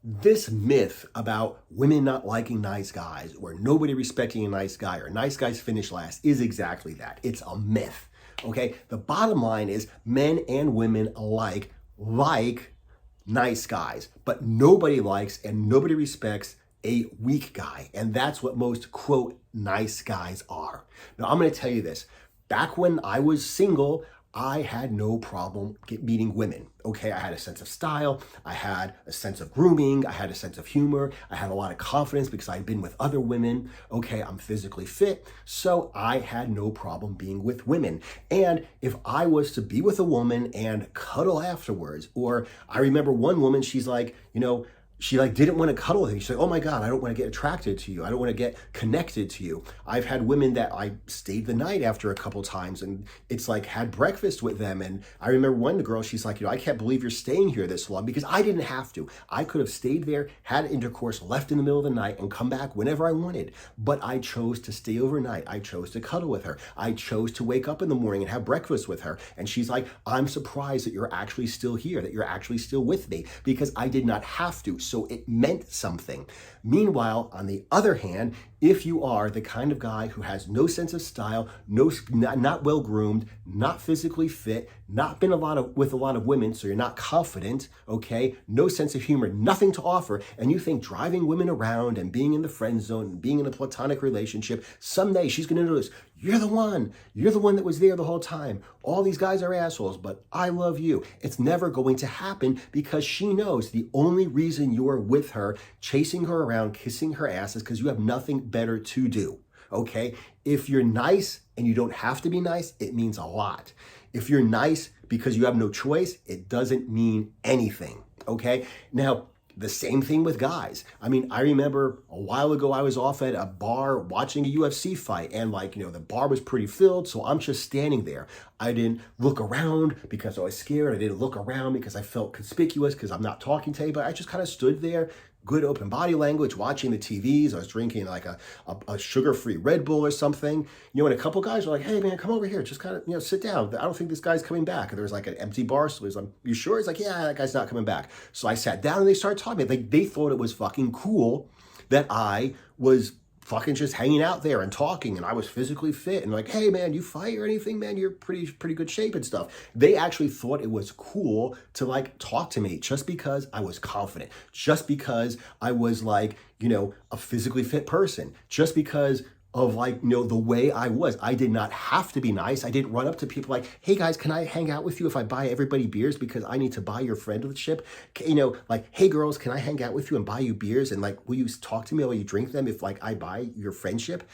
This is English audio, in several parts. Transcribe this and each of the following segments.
This myth about women not liking nice guys or nobody respecting a nice guy or nice guys finish last is exactly that. It's a myth. Okay? The bottom line is men and women alike like nice guys, but nobody likes and nobody respects a weak guy. And that's what most quote nice guys are. Now, I'm going to tell you this. Back when I was single, I had no problem meeting women. Okay, I had a sense of style, I had a sense of grooming, I had a sense of humor, I had a lot of confidence because I'd been with other women. Okay, I'm physically fit, so I had no problem being with women. And if I was to be with a woman and cuddle afterwards, or I remember one woman, she's like, she didn't want to cuddle with me. She's like, oh my God, I don't want to get attracted to you. I don't want to get connected to you. I've had women that I stayed the night after a couple times and it's like had breakfast with them. And I remember one girl, she's like, I can't believe you're staying here this long because I didn't have to. I could have stayed there, had intercourse, left in the middle of the night and come back whenever I wanted. But I chose to stay overnight. I chose to cuddle with her. I chose to wake up in the morning and have breakfast with her. And she's like, I'm surprised that you're actually still here, that you're actually still with me because I did not have to. So it meant something. Meanwhile, on the other hand, if you are the kind of guy who has no sense of style, not well groomed, not physically fit, not been with a lot of women, so you're not confident, okay, no sense of humor, nothing to offer, and you think driving women around and being in the friend zone and being in a platonic relationship, someday she's going to notice, you're the one that was there the whole time. All these guys are assholes, but I love you. It's never going to happen because she knows the only reason you're with her, chasing her around, kissing her ass is because you have nothing better to do. Okay? If you're nice and you don't have to be nice, it means a lot. If you're nice because you have no choice, it doesn't mean anything. Okay? Now, the same thing with guys. I mean, I remember a while ago, I was off at a bar watching a UFC fight and the bar was pretty filled. So I'm just standing there. I didn't look around because I was scared. I didn't look around because I felt conspicuous because I'm not talking to anybody. I just kind of stood there, good open body language, watching the TVs. I was drinking like a sugar-free Red Bull or something. And a couple guys were like, hey man, come over here. Just kind of, sit down. I don't think this guy's coming back. And there was like an empty bar. So he's like, you sure? He's like, yeah, that guy's not coming back. So I sat down and they started talking. Like they thought it was fucking cool that I was fucking just hanging out there and talking and I was physically fit and like, hey man, you fight or anything, man? You're pretty good shape and stuff. They actually thought it was cool to talk to me just because I was confident, just because I was a physically fit person, just because of the way I was. I did not have to be nice. I didn't run up to people like, hey guys, can I hang out with you if I buy everybody beers because I need to buy your friendship? Hey girls, can I hang out with you and buy you beers? And will you talk to me while you drink them if I buy your friendship?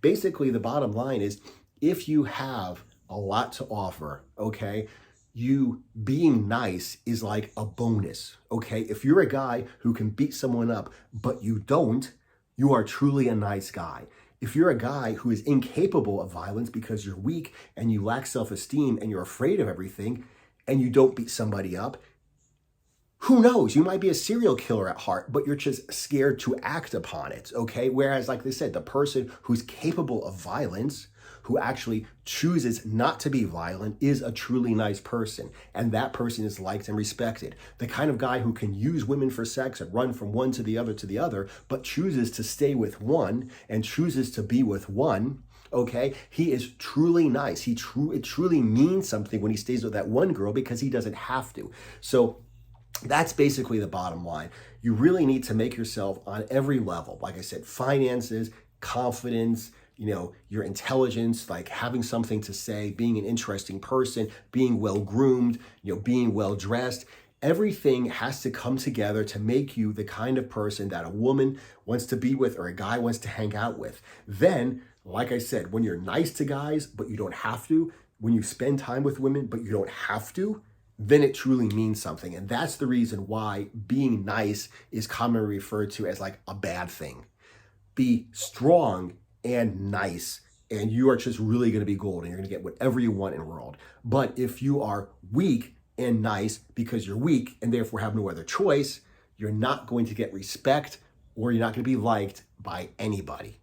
Basically the bottom line is if you have a lot to offer, okay, you being nice is like a bonus, okay? If you're a guy who can beat someone up, but you don't, you are truly a nice guy. If you're a guy who is incapable of violence because you're weak and you lack self-esteem and you're afraid of everything and you don't beat somebody up, who knows? You might be a serial killer at heart, but you're just scared to act upon it, okay? Whereas, like they said, the person who's capable of violence, who actually chooses not to be violent, is a truly nice person. And that person is liked and respected. The kind of guy who can use women for sex and run from one to the other, but chooses to stay with one and chooses to be with one, okay, he is truly nice. It truly means something when he stays with that one girl because he doesn't have to. So that's basically the bottom line. You really need to make yourself on every level, like I said, finances, confidence, your intelligence, having something to say, being an interesting person, being well groomed, being well dressed. Everything has to come together to make you the kind of person that a woman wants to be with or a guy wants to hang out with. Then, like I said, when you're nice to guys, but you don't have to, when you spend time with women, but you don't have to, then it truly means something. And that's the reason why being nice is commonly referred to as a bad thing. Be strong and nice, and you are just really going to be golden. You're going to get whatever you want in the world. But if you are weak and nice because you're weak and therefore have no other choice, you're not going to get respect or you're not going to be liked by anybody.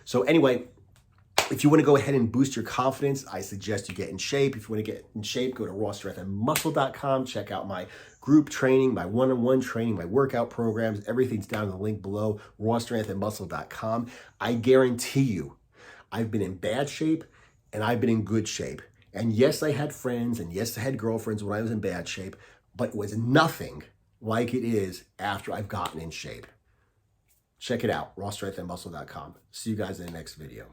So anyway, if you want to go ahead and boost your confidence, I suggest you get in shape. If you want to get in shape, go to rawstrengthandmuscle.com. Check out my group training, my one-on-one training, my workout programs, everything's down in the link below, rawstrengthandmuscle.com. I guarantee you, I've been in bad shape and I've been in good shape. And yes, I had friends and yes, I had girlfriends when I was in bad shape, but it was nothing like it is after I've gotten in shape. Check it out, rawstrengthandmuscle.com. See you guys in the next video.